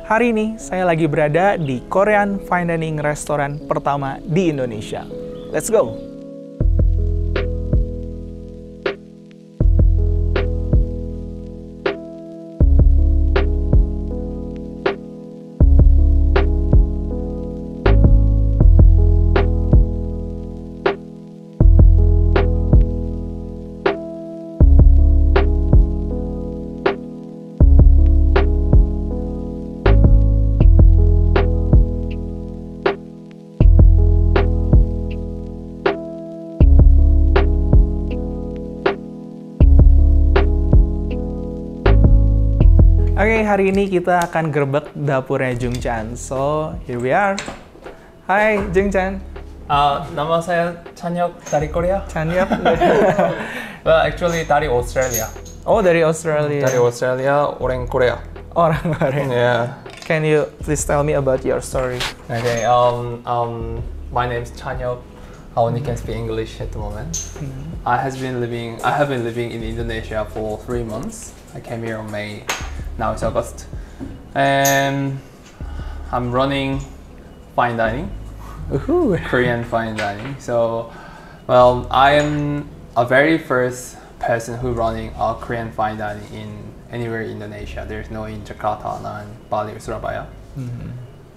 Hari ini saya lagi berada di Korean Fine Dining restoran pertama di Indonesia. Let's go! Oke, hari ini kita akan gerbek dapurnya Jung Chan. So, here we are. Hai, Jung Chan. nama saya Chanyeok dari Korea. Chanyeok. Well, actually dari Australia. Oh, dari Australia. dari Australia, orang Korea. Orang Korea. Yeah. Can you please tell me about your story? Okay. My name is Chanyeok. I only can speak English at the moment. I have been living in Indonesia for 3 months. I came here on May. Now it's August, and I'm running fine dining, Korean fine dining. So, well, I am a very first person who running a Korean fine dining in anywhere in Indonesia. There's no in Jakarta, no in Bali or Surabaya.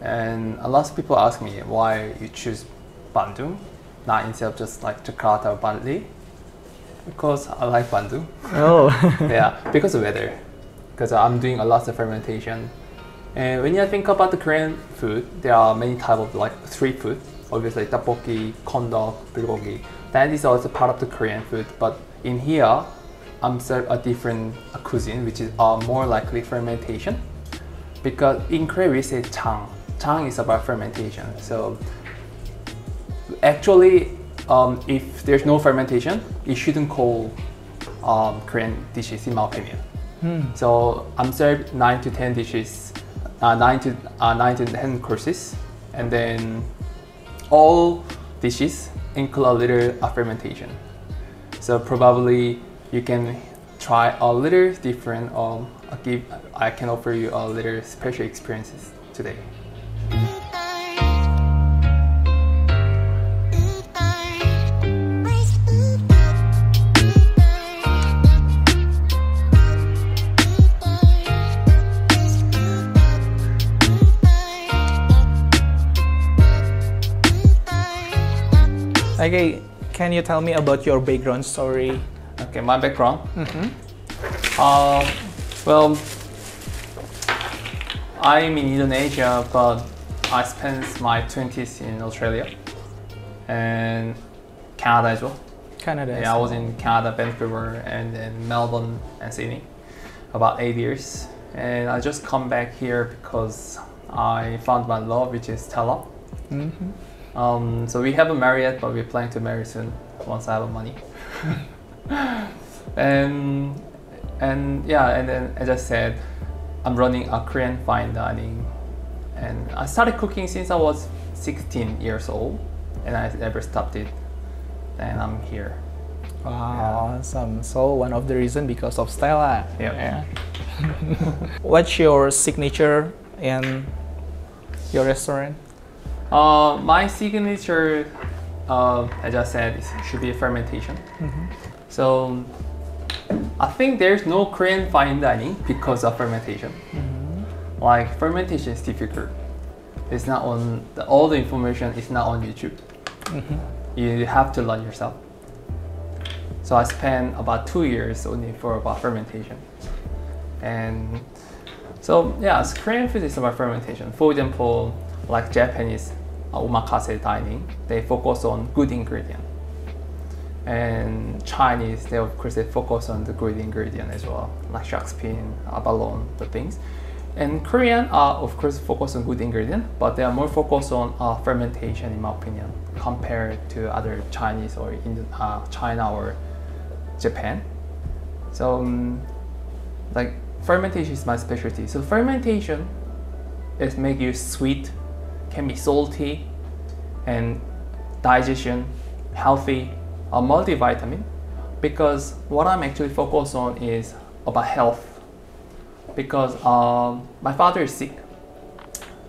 And a lot of people ask me why you choose Bandung, not instead of just like Jakarta or Bali. Because I like Bandung. Oh. Yeah, because of weather. Because I'm doing a lot of fermentation. And when you think about the Korean food, there are many types of like street food. Obviously, tteokbokki, kondok, bulgogi. That is also part of the Korean food. But in here, I'm served a different cuisine, which is more likely fermentation. Because in Korea, we say chang. Chang is about fermentation. So actually, if there's no fermentation, you shouldn't call Korean dishes, in my opinion. So I'm served 9 to 10 dishes, 9 to 10 courses, and then all dishes include a little fermentation. So probably you can try a little different. I can offer you a little special experiences today. Okay, can you tell me about your background story? Okay, my background. Well, I'm in Indonesia, but I spent my 20s in Australia and Canada as well. Canada. Yeah, I was in Canada, Vancouver, and then Melbourne and Sydney, about 8 years. And I just come back here because I found my love, which is Stella. So we haven't married yet, but we're planning to marry soon once I have money. and then as I said, I'm running a Korean fine dining, and I started cooking since I was 16 years old, and I never stopped it. And I'm here. Wow, awesome. So one of the reasons because of Stella. Yeah. What's your signature in your restaurant? My signature, as I said, should be fermentation. So I think there's no Korean fine dining because of fermentation. Like fermentation is difficult. It's not on all the information is not on YouTube. You have to learn yourself. So I spent about 2 years only for about fermentation. And so yeah, Korean food is about fermentation. For example, like Japanese omakase dining, they focus on good ingredient. And Chinese, they of course they focus on the good ingredient as well, like shark's fin, abalone, the things. And Korean are of course focus on good ingredient, but they are more focused on fermentation, in my opinion, compared to other Chinese or China or Japan. So like fermentation is my specialty. So fermentation is make you sweet, can be salty, and digestion, healthy, a multivitamin. Because what I'm actually focused on is about health. Because my father is sick,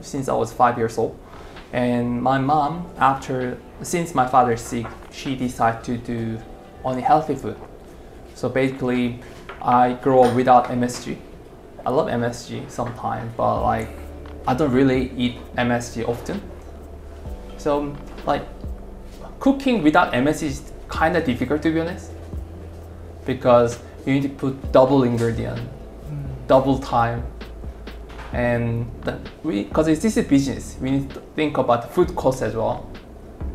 since I was 5 years old. And my mom, since my father's sick, she decided to do only healthy food. So basically, I grew up without MSG. I love MSG sometimes, but like I don't really eat MSG often. So like cooking without MSG is kind of difficult, to be honest, because you need to put double ingredient, double time, and because this is business, we need to think about the food cost as well.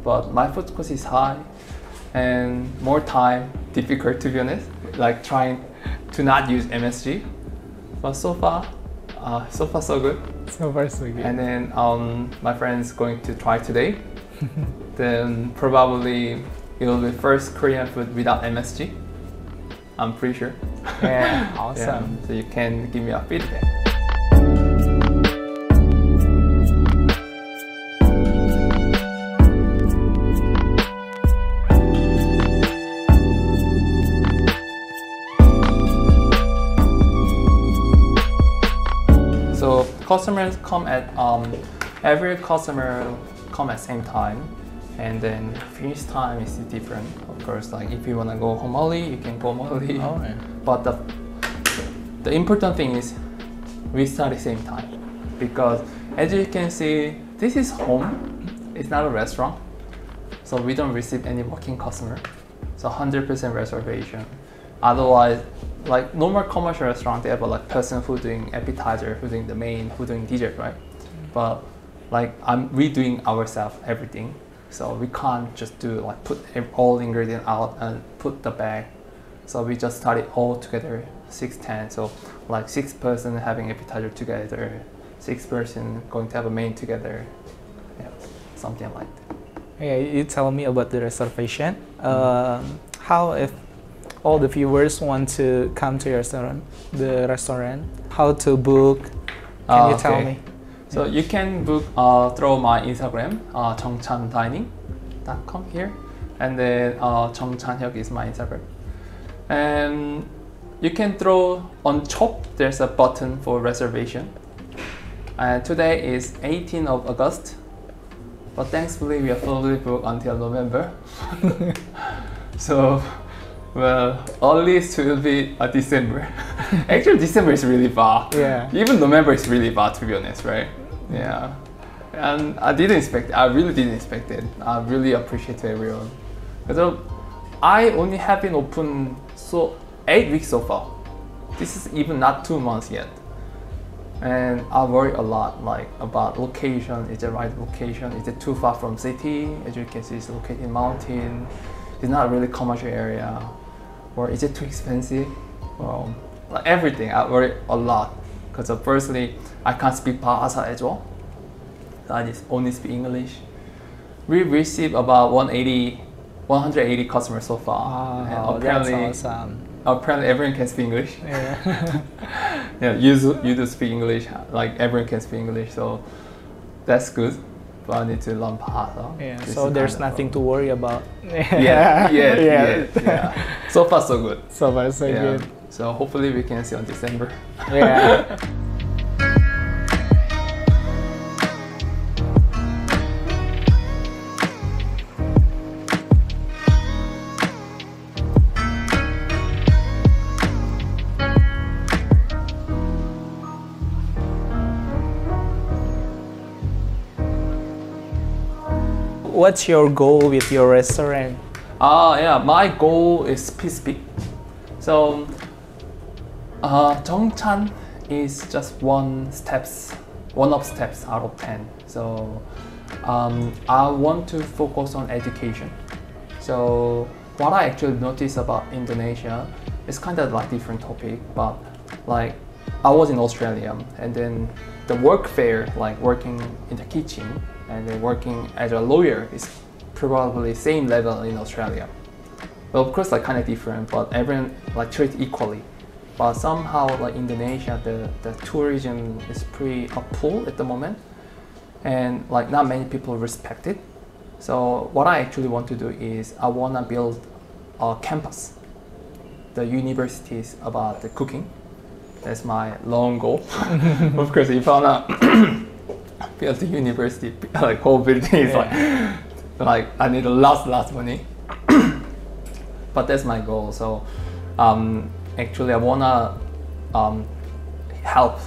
But my food cost is high and more time, difficult, to be honest, like trying to not use MSG. But so far so good. So far so good. And then my friend's going to try today. Then probably it will be first Korean food without MSG. I'm pretty sure. Yeah, awesome. Yeah, so you can give me a feedback. So customers come at every customer come at same time, and then finish time is different. Of course, like if you wanna go home early, you can go home early. Oh, yeah. But the important thing is we start at the same time, because as you can see, this is home. It's not a restaurant, so we don't receive any walking customer. So 100% reservation. Otherwise, like normal commercial restaurant, they have a like person who doing appetizer, who doing the main, who doing dessert, right? But like we doing ourselves everything, so we can't just do like put all ingredient out and put the bag. So we just start it all together, 6-10. So like 6 person having appetizer together, 6 person going to have a main together, yeah, something like that. Yeah, you tell me about the reservation. How if all the viewers want to come to your restaurant, how to book? Can you tell me? So you can book through my Instagram, 정찬dining.com here, and then 정찬hyuk is my Instagram. And you can throw on top, there's a button for reservation. And today is 18th of August, but thankfully we are fully booked until November. So, well, earliest will be December. Actually, December is really far. Yeah. Even November is really far, to be honest, right? Yeah. And I really didn't expect it. I really appreciate everyone. So I only have been open 8 weeks so far. This is even not 2 months yet. And I worry a lot, like about location. Is the right location? Is it too far from city? As you can see, it's located in mountain. It's not really commercial area. Or is it too expensive? Well, like everything, I worry a lot. Because firstly, I can't speak Bahasa as well. I just only speak English. We received about 180 customers so far. Wow, and apparently, that's awesome. Apparently everyone can speak English. Yeah. Yeah, you do speak English, like everyone can speak English, so that's good. But I need to learn Bahasa. Yeah, so there's nothing to worry about. Yeah. So far so good. So far so good. So hopefully we can see on December. Yeah. What's your goal with your restaurant? Yeah, my goal is specific. So, 정찬 is just one of steps out of 10. So, I want to focus on education. So, what I actually noticed about Indonesia is kind of like different topic, but like I was in Australia, and then the work there, like working in the kitchen and then working as a lawyer, is probably same level in Australia. Well, of course, like kind of different, but everyone like treated equally. But somehow, like Indonesia, the tourism is pretty full at the moment, and like not many people respect it. So what I actually want to do is I want to build a campus, the universities about the cooking. That's my long goal. Of course, if I wanna build the university, like whole building is like I need a lot money. But that's my goal. So actually I wanna help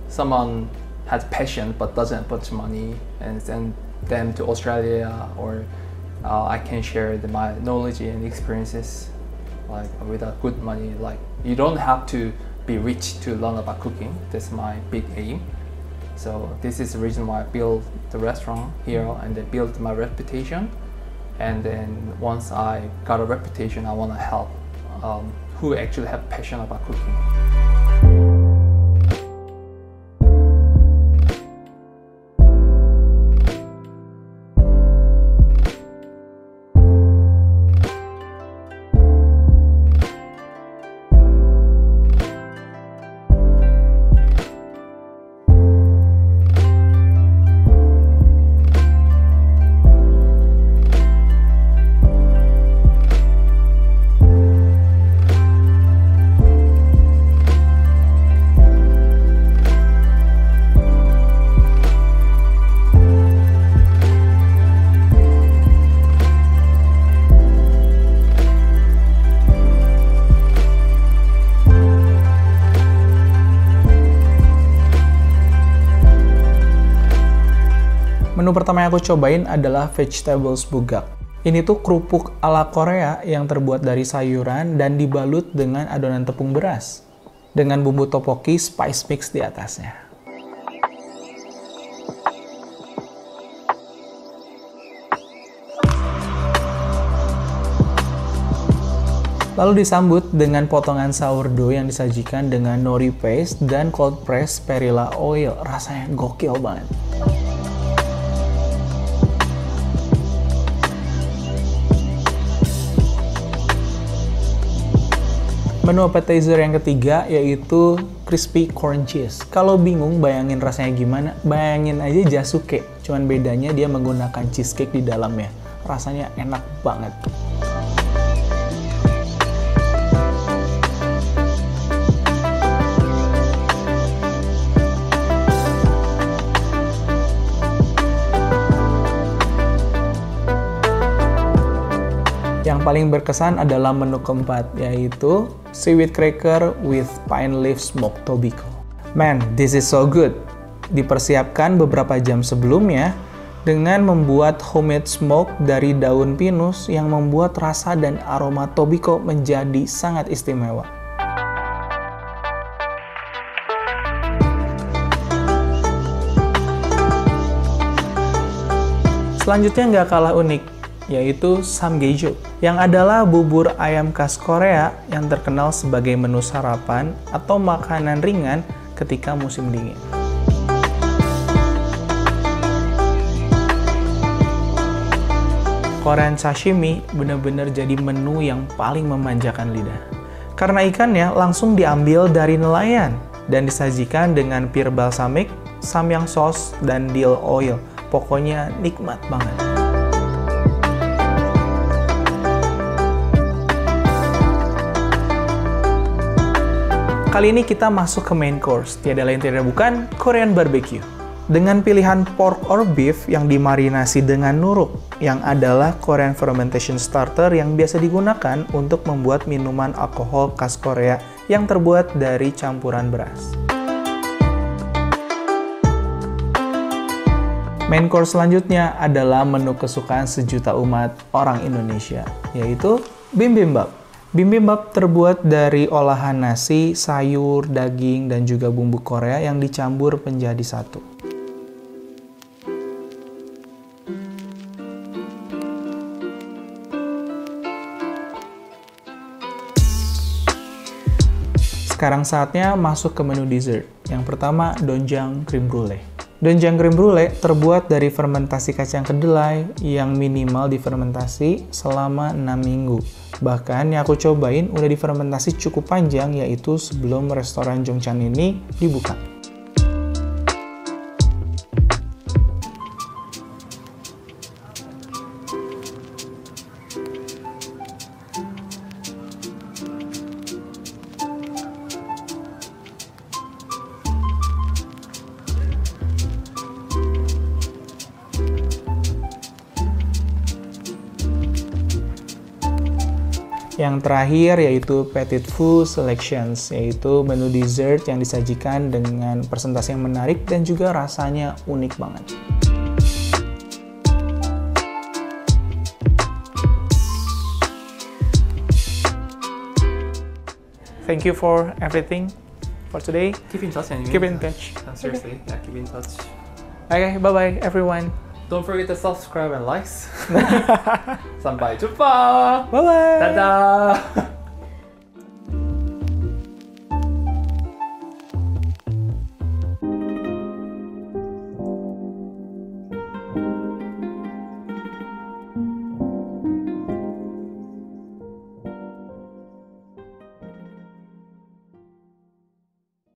someone has passion but doesn't put money and send them to Australia, or I can share my knowledge and experiences like without good money. Like you don't have to be rich to learn about cooking. That's my big aim. So this is the reason why I built the restaurant here and then built my reputation. And then once I got a reputation, I want to help who actually have passion about cooking. Menu pertama yang aku cobain adalah vegetables bugak. Ini tuh kerupuk ala Korea yang terbuat dari sayuran dan dibalut dengan adonan tepung beras dengan bumbu tteokbokki spice mix di atasnya. Lalu disambut dengan potongan sourdough yang disajikan dengan nori paste dan cold press perilla oil. Rasanya gokil banget. Menu appetizer yang ketiga yaitu crispy corn cheese. Kalau bingung bayangin rasanya gimana, bayangin aja jasuke. Cuman bedanya dia menggunakan cheesecake di dalamnya. Rasanya enak banget. Yang paling berkesan adalah menu keempat, yaitu seaweed cracker with pine leaf smoked tobacco. Man, this is so good. Dipersiapkan beberapa jam sebelumnya dengan membuat homemade smoke dari daun pinus yang membuat rasa dan aroma tobacco menjadi sangat istimewa. Selanjutnya nggak kalah unik, yaitu samgyeopsal, yang adalah bubur ayam khas Korea yang terkenal sebagai menu sarapan atau makanan ringan ketika musim dingin. Korean sashimi benar-benar jadi menu yang paling memanjakan lidah. Karena ikannya langsung diambil dari nelayan dan disajikan dengan pir balsamic, samyang sauce, dan dill oil. Pokoknya nikmat banget. Kali ini kita masuk ke main course, tiada lain tiada bukan Korean barbecue. Dengan pilihan pork or beef yang dimarinasi dengan nuruk, yang adalah Korean fermentation starter yang biasa digunakan untuk membuat minuman alkohol khas Korea yang terbuat dari campuran beras. Main course selanjutnya adalah menu kesukaan sejuta umat orang Indonesia, yaitu bibimbap. Bibimbap terbuat dari olahan nasi, sayur, daging, dan juga bumbu Korea yang dicampur menjadi satu. Sekarang saatnya masuk ke menu dessert. Yang pertama, doenjang cream brulee. Doenjang cream brulee terbuat dari fermentasi kacang kedelai yang minimal difermentasi selama 6 minggu. Bahkan yang aku cobain udah difermentasi cukup panjang, yaitu sebelum restoran Jung ini dibuka. Yang terakhir yaitu Petit Food Selections, yaitu menu dessert yang disajikan dengan presentasi yang menarik dan juga rasanya unik banget. Thank you for everything for today. Keep in touch anyway. Keep in touch. Seriously, yeah, keep in touch. Okay, bye-bye everyone. Don't forget to subscribe and likes. Sampai jumpa. Bye-bye. Dadah.